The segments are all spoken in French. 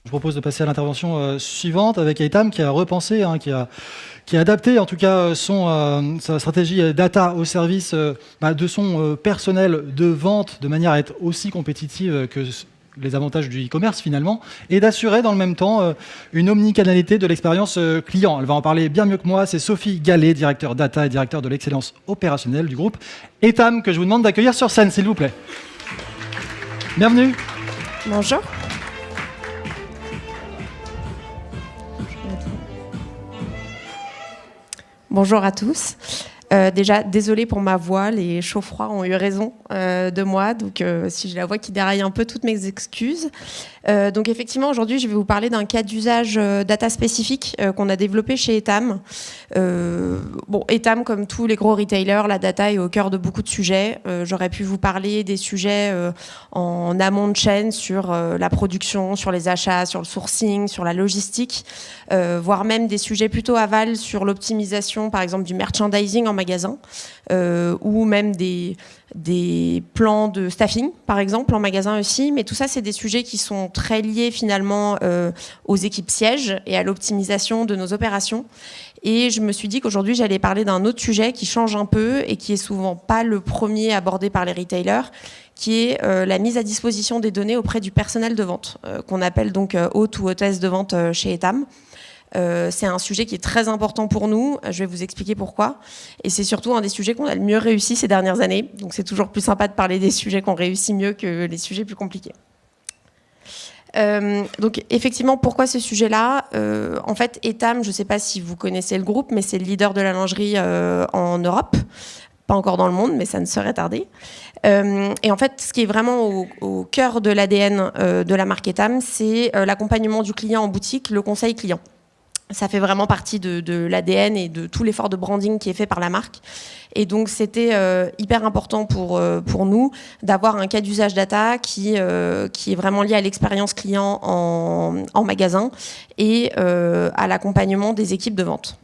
Je propose de passer à l'intervention suivante avec Eitam qui a repensé, qui a adapté en tout cas sa stratégie data au service de son personnel de vente de manière à être aussi compétitive que les avantages du e-commerce finalement, et d'assurer dans le même temps une omnicanalité de l'expérience client. Elle va en parler bien mieux que moi, c'est Sophie Gallet, directeur data et directeur de l'excellence opérationnelle du groupe Eitam, que je vous demande d'accueillir sur scène, s'il vous plaît. Bienvenue. Bonjour. Bonjour à tous. Déjà, désolée pour ma voix, les chauds-froids ont eu raison de moi, donc si j'ai la voix qui déraille un peu, toutes mes excuses. Donc effectivement, aujourd'hui, je vais vous parler d'un cas d'usage data spécifique qu'on a développé chez Eitam. Eitam, comme tous les gros retailers, la data est au cœur de beaucoup de sujets. J'aurais pu vous parler des sujets en amont de chaîne sur la production, sur les achats, sur le sourcing, sur la logistique, voire même des sujets plutôt aval sur l'optimisation, par exemple, du merchandising en magasin, ou même des plans de staffing, par exemple, en magasin aussi. Mais tout ça, c'est des sujets qui sont très liés finalement aux équipes sièges et à l'optimisation de nos opérations. Et je me suis dit qu'aujourd'hui, j'allais parler d'un autre sujet qui change un peu et qui est souvent pas le premier abordé par les retailers, qui est la mise à disposition des données auprès du personnel de vente, qu'on appelle donc hôte ou hôtesse de vente chez Eitam. C'est un sujet qui est très important pour nous, je vais vous expliquer pourquoi, et c'est surtout un des sujets qu'on a le mieux réussi ces dernières années, donc c'est toujours plus sympa de parler des sujets qu'on réussit mieux que les sujets plus compliqués. Donc effectivement, pourquoi ce sujet-là En fait, Eitam, je ne sais pas si vous connaissez le groupe, mais c'est le leader de la lingerie en Europe, pas encore dans le monde, mais ça ne serait tardé. Et en fait, ce qui est vraiment au cœur de l'ADN de la marque Eitam, c'est l'accompagnement du client en boutique, le conseil client. Ça fait vraiment partie de l'ADN et de tout l'effort de branding qui est fait par la marque. Et donc, c'était hyper important pour nous d'avoir un cas d'usage data qui est vraiment lié à l'expérience client en magasin et à l'accompagnement des équipes de vente.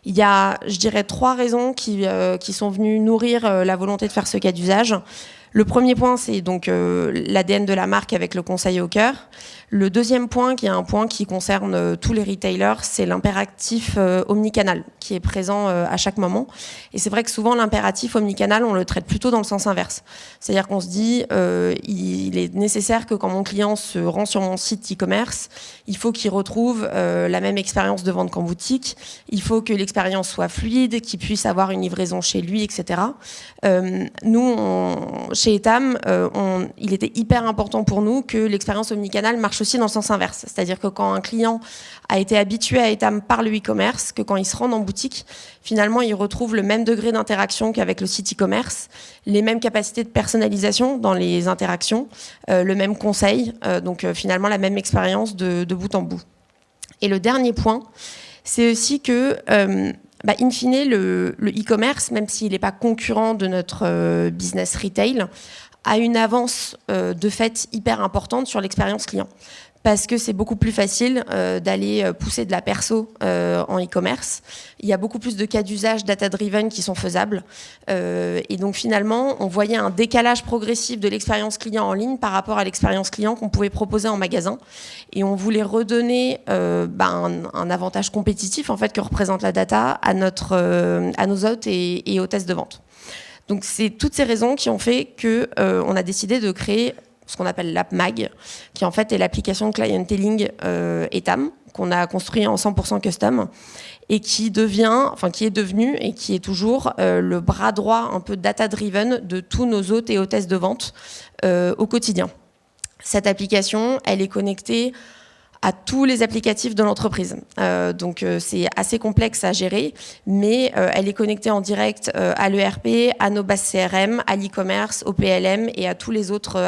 Il y a, je dirais, 3 raisons qui sont venues nourrir la volonté de faire ce cas d'usage. Le premier point, c'est donc l'ADN de la marque avec le conseil au cœur. Le deuxième point, qui est un point qui concerne tous les retailers, c'est l'impératif omnicanal qui est présent à chaque moment. Et c'est vrai que souvent, l'impératif omnicanal, on le traite plutôt dans le sens inverse. C'est-à-dire qu'on se dit, il est nécessaire que quand mon client se rend sur mon site e-commerce, il faut qu'il retrouve la même expérience de vente qu'en boutique. Il faut que l'expérience soit fluide, qu'il puisse avoir une livraison chez lui, etc. Nous, chez Eitam, il était hyper important pour nous que l'expérience omnicanal marche aussi dans le sens inverse. C'est-à-dire que quand un client a été habitué à Eitam par le e-commerce, que quand il se rend en boutique, finalement, il retrouve le même degré d'interaction qu'avec le site e-commerce, les mêmes capacités de personnalisation dans les interactions, le même conseil, donc finalement la même expérience de bout en bout. Et le dernier point, c'est aussi que in fine, le e-commerce, même s'il n'est pas concurrent de notre business retail, a une avance de fait hyper importante sur l'expérience client. Parce que c'est beaucoup plus facile d'aller pousser de la perso en e-commerce. Il y a beaucoup plus de cas d'usage data-driven qui sont faisables. Et donc finalement, on voyait un décalage progressif de l'expérience client en ligne par rapport à l'expérience client qu'on pouvait proposer en magasin. Et on voulait redonner un avantage compétitif en fait, que représente la data à nos hôtes et hôtesses de vente. Donc c'est toutes ces raisons qui ont fait qu'on a décidé de créer ce qu'on appelle l'app Mag, qui en fait est l'application de clienteling Eitam, qu'on a construit en 100% custom, et qui est devenu et qui est toujours le bras droit un peu data-driven de tous nos hôtes et hôtesses de vente au quotidien. Cette application, elle est connectée à tous les applicatifs de l'entreprise. Donc c'est assez complexe à gérer, mais elle est connectée en direct à l'ERP, à nos bases CRM, à l'e-commerce, au PLM et à toutes les autres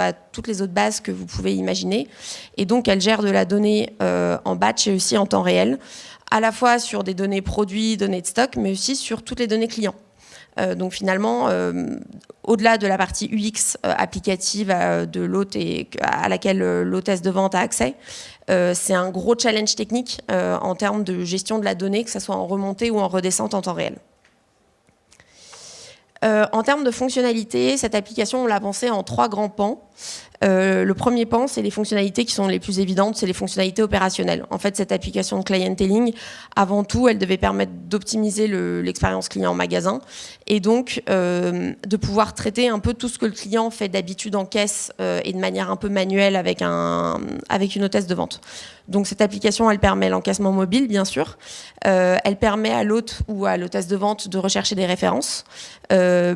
bases que vous pouvez imaginer. Et donc elle gère de la donnée en batch et aussi en temps réel, à la fois sur des données produits, données de stock, mais aussi sur toutes les données clients. Donc finalement, au-delà de la partie UX applicative de l'hôte et à laquelle l'hôtesse de vente a accès, c'est un gros challenge technique en termes de gestion de la donnée, que ce soit en remontée ou en redescente en temps réel. En termes de fonctionnalité, cette application, on l'a pensée en 3 grands pans. Le premier pan, c'est les fonctionnalités qui sont les plus évidentes, c'est les fonctionnalités opérationnelles. En fait, cette application de clienteling, avant tout, elle devait permettre d'optimiser l'expérience client en magasin et donc de pouvoir traiter un peu tout ce que le client fait d'habitude en caisse et de manière un peu manuelle avec une hôtesse de vente. Donc cette application, elle permet l'encaissement mobile, bien sûr. Elle permet à l'hôte ou à l'hôtesse de vente de rechercher des références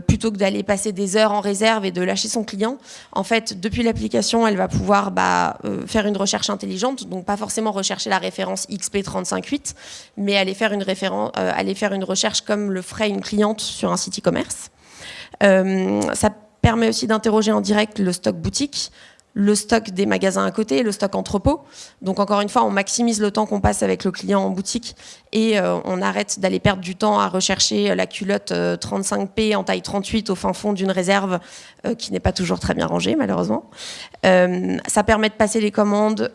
plutôt que d'aller passer des heures en réserve et de lâcher son client. En fait, depuis l'application, elle va pouvoir faire une recherche intelligente, donc pas forcément rechercher la référence XP358, mais aller faire une recherche comme le ferait une cliente sur un site e-commerce. Ça permet aussi d'interroger en direct le stock boutique, le stock des magasins à côté, le stock entrepôt. Donc encore une fois, on maximise le temps qu'on passe avec le client en boutique et on arrête d'aller perdre du temps à rechercher la culotte 35P en taille 38 au fin fond d'une réserve qui n'est pas toujours très bien rangée, malheureusement. Ça permet de passer les commandes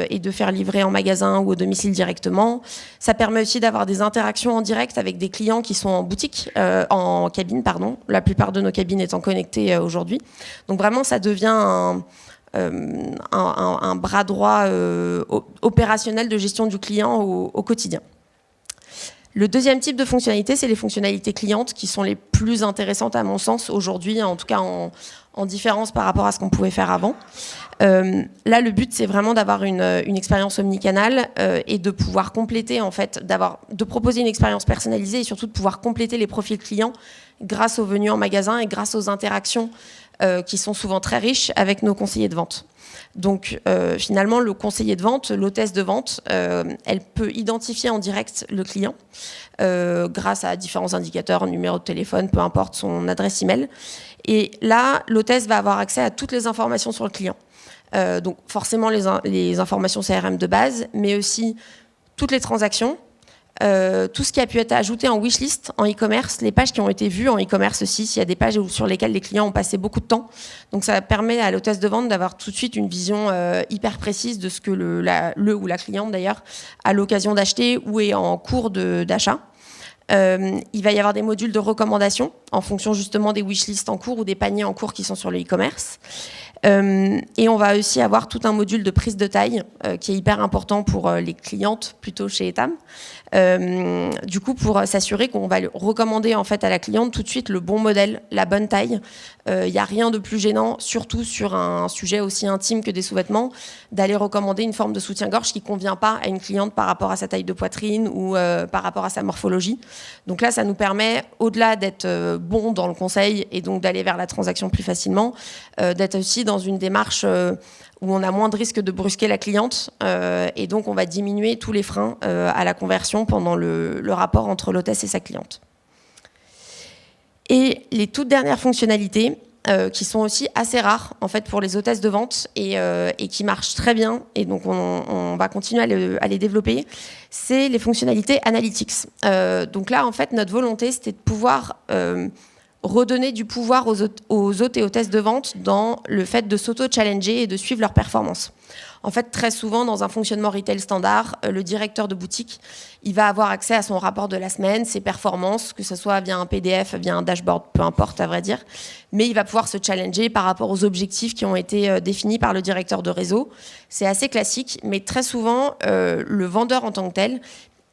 et de faire livrer en magasin ou au domicile directement. Ça permet aussi d'avoir des interactions en direct avec des clients qui sont en boutique, en cabine, pardon. La plupart de nos cabines étant connectées aujourd'hui. Donc vraiment, ça devient un bras droit opérationnel de gestion du client au quotidien. Le deuxième type de fonctionnalité, c'est les fonctionnalités clientes qui sont les plus intéressantes à mon sens aujourd'hui, en tout cas en différence par rapport à ce qu'on pouvait faire avant. Là, le but, c'est vraiment d'avoir une expérience omnicanale et de pouvoir compléter, en fait, de proposer une expérience personnalisée et surtout de pouvoir compléter les profils clients grâce aux venues en magasin et grâce aux interactions qui sont souvent très riches avec nos conseillers de vente. Donc finalement, le conseiller de vente, l'hôtesse de vente, elle peut identifier en direct le client grâce à différents indicateurs, numéro de téléphone, peu importe son adresse email. Et là, l'hôtesse va avoir accès à toutes les informations sur le client. Donc forcément les informations CRM de base, mais aussi toutes les transactions, tout ce qui a pu être ajouté en wishlist, en e-commerce, les pages qui ont été vues en e-commerce aussi, s'il y a des pages sur lesquelles les clients ont passé beaucoup de temps. Donc ça permet à l'hôtesse de vente d'avoir tout de suite une vision hyper précise de ce que le ou la cliente d'ailleurs a l'occasion d'acheter ou est en cours d'achat. Il va y avoir des modules de recommandation en fonction justement des wishlists en cours ou des paniers en cours qui sont sur le e-commerce. Et on va aussi avoir tout un module de prise de taille qui est hyper important pour les clientes plutôt chez Etam. Du coup, pour s'assurer qu'on va recommander en fait à la cliente tout de suite le bon modèle, la bonne taille. Il n'y a rien de plus gênant, surtout sur un sujet aussi intime que des sous-vêtements, d'aller recommander une forme de soutien-gorge qui ne convient pas à une cliente par rapport à sa taille de poitrine ou par rapport à sa morphologie. Donc là, ça nous permet, au-delà d'être bon dans le conseil et donc d'aller vers la transaction plus facilement, d'être aussi dans une démarche où on a moins de risque de brusquer la cliente et donc on va diminuer tous les freins à la conversion pendant le rapport entre l'hôtesse et sa cliente. Et les toutes dernières fonctionnalités qui sont aussi assez rares en fait pour les hôtesses de vente et qui marchent très bien et donc on va continuer à les développer, c'est les fonctionnalités analytics. Donc là en fait notre volonté c'était de pouvoir redonner du pouvoir aux hôtes et hôtesses de vente dans le fait de s'auto-challenger et de suivre leur performance. En fait, très souvent, dans un fonctionnement retail standard, le directeur de boutique, il va avoir accès à son rapport de la semaine, ses performances, que ce soit via un PDF, via un dashboard, peu importe, à vrai dire. Mais il va pouvoir se challenger par rapport aux objectifs qui ont été définis par le directeur de réseau. C'est assez classique, mais très souvent, le vendeur en tant que tel,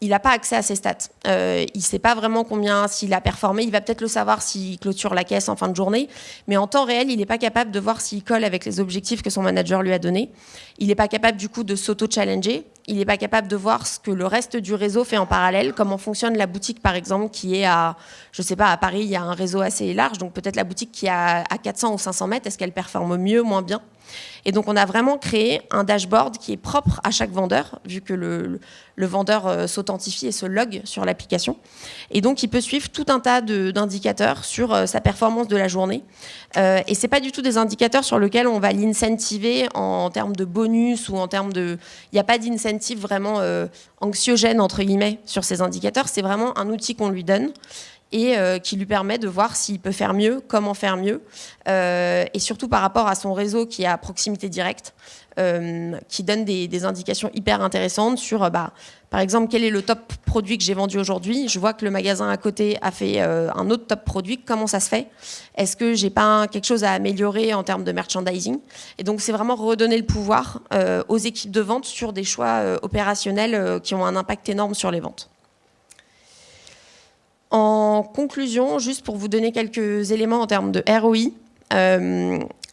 il n'a pas accès à ses stats. Il ne sait pas vraiment combien, s'il a performé. Il va peut-être le savoir s'il clôture la caisse en fin de journée. Mais en temps réel, il n'est pas capable de voir s'il colle avec les objectifs que son manager lui a donnés. Il n'est pas capable du coup de s'auto-challenger. Il n'est pas capable de voir ce que le reste du réseau fait en parallèle, comment fonctionne la boutique par exemple qui est à, je sais pas, à Paris, il y a un réseau assez large. Donc peut-être la boutique qui est à 400 ou 500 mètres, est-ce qu'elle performe mieux, moins bien ? Et donc, on a vraiment créé un dashboard qui est propre à chaque vendeur, vu que le vendeur s'authentifie et se log sur l'application. Et donc, il peut suivre tout un tas d'indicateurs sur sa performance de la journée. Et ce n'est pas du tout des indicateurs sur lesquels on va l'incentiver en termes de bonus ou en termes de... Il n'y a pas d'incentive vraiment anxiogène, entre guillemets, sur ces indicateurs. C'est vraiment un outil qu'on lui donne. et qui lui permet de voir s'il peut faire mieux, comment faire mieux, et surtout par rapport à son réseau qui est à proximité directe, qui donne des indications hyper intéressantes sur, par exemple, quel est le top produit que j'ai vendu aujourd'hui. Je vois que le magasin à côté a fait un autre top produit. Comment ça se fait? Est-ce que j'ai pas quelque chose à améliorer en termes de merchandising? Et donc, c'est vraiment redonner le pouvoir aux équipes de vente sur des choix opérationnels qui ont un impact énorme sur les ventes. En conclusion, juste pour vous donner quelques éléments en termes de ROI,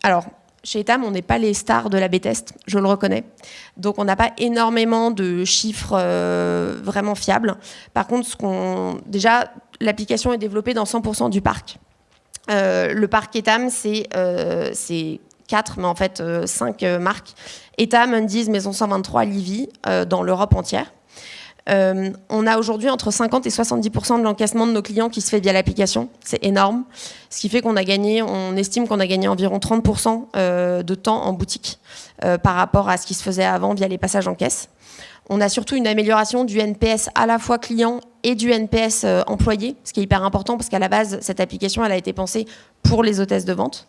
alors, chez Etam, on n'est pas les stars de l'A/B test, je le reconnais. Donc, on n'a pas énormément de chiffres vraiment fiables. Par contre, déjà, l'application est développée dans 100% du parc. Le parc Etam, c'est 4, mais en fait 5 marques. Etam, Undies, Maison 123, Livy, dans l'Europe entière. On a aujourd'hui entre 50 et 70% de l'encaissement de nos clients qui se fait via l'application. C'est énorme. Ce qui fait qu'on estime qu'on a gagné environ 30% de temps en boutique par rapport à ce qui se faisait avant via les passages en caisse. On a surtout une amélioration du NPS à la fois client et du NPS employé, ce qui est hyper important parce qu'à la base, cette application, elle a été pensée pour les hôtesses de vente.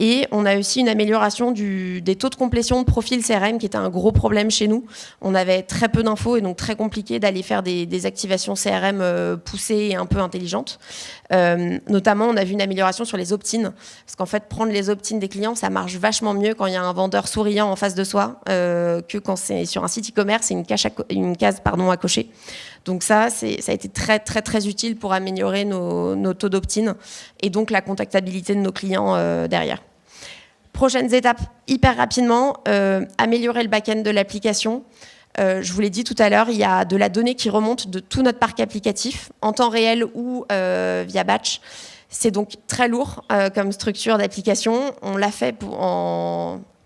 Et on a aussi une amélioration des taux de complétion de profil CRM qui était un gros problème chez nous. On avait très peu d'infos et donc très compliqué d'aller faire des activations CRM poussées et un peu intelligentes. Notamment, on a vu une amélioration sur les opt-in. Parce qu'en fait, prendre les opt-in des clients, ça marche vachement mieux quand il y a un vendeur souriant en face de soi que quand c'est sur un site e-commerce et une case à cocher. Donc ça a été très, très, très utile pour améliorer nos taux d'opt-in et donc la contactabilité de nos clients derrière. Prochaines étapes, hyper rapidement, améliorer le back-end de l'application. Je vous l'ai dit tout à l'heure, il y a de la donnée qui remonte de tout notre parc applicatif, en temps réel ou via batch. C'est donc très lourd comme structure d'application. On l'a fait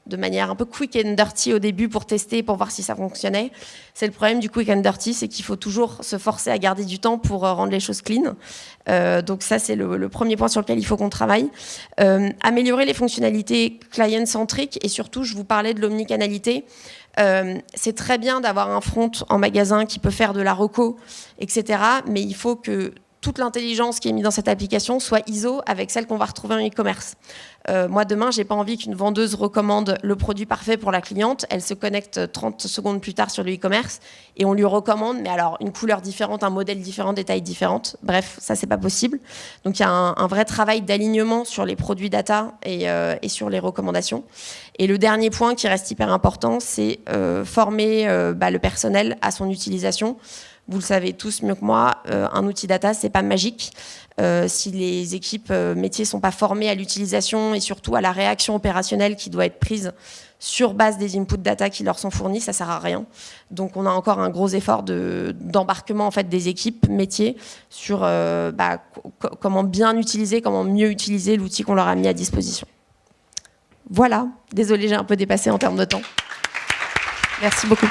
de manière un peu quick and dirty au début pour tester, pour voir si ça fonctionnait. C'est le problème du quick and dirty, c'est qu'il faut toujours se forcer à garder du temps pour rendre les choses clean. Donc ça, c'est le premier point sur lequel il faut qu'on travaille. Améliorer les fonctionnalités client-centriques et surtout, je vous parlais de l'omnicanalité. C'est très bien d'avoir un front en magasin qui peut faire de la reco, etc. Mais il faut que toute l'intelligence qui est mise dans cette application soit ISO avec celle qu'on va retrouver en e-commerce. Moi, demain, j'ai pas envie qu'une vendeuse recommande le produit parfait pour la cliente. Elle se connecte 30 secondes plus tard sur le e-commerce et on lui recommande, mais alors une couleur différente, un modèle différent, des tailles différentes. Bref, ça, c'est pas possible. Donc, il y a un vrai travail d'alignement sur les produits data et sur les recommandations. Et le dernier point qui reste hyper important, c'est former le personnel à son utilisation. Vous le savez tous mieux que moi, un outil data, c'est pas magique. Si les équipes métiers sont pas formées à l'utilisation et surtout à la réaction opérationnelle qui doit être prise sur base des inputs data qui leur sont fournis, ça sert à rien. Donc on a encore un gros effort d'embarquement en fait des équipes métiers sur comment bien utiliser, comment mieux utiliser l'outil qu'on leur a mis à disposition. Voilà. Désolée, j'ai un peu dépassé en termes de temps. Merci beaucoup.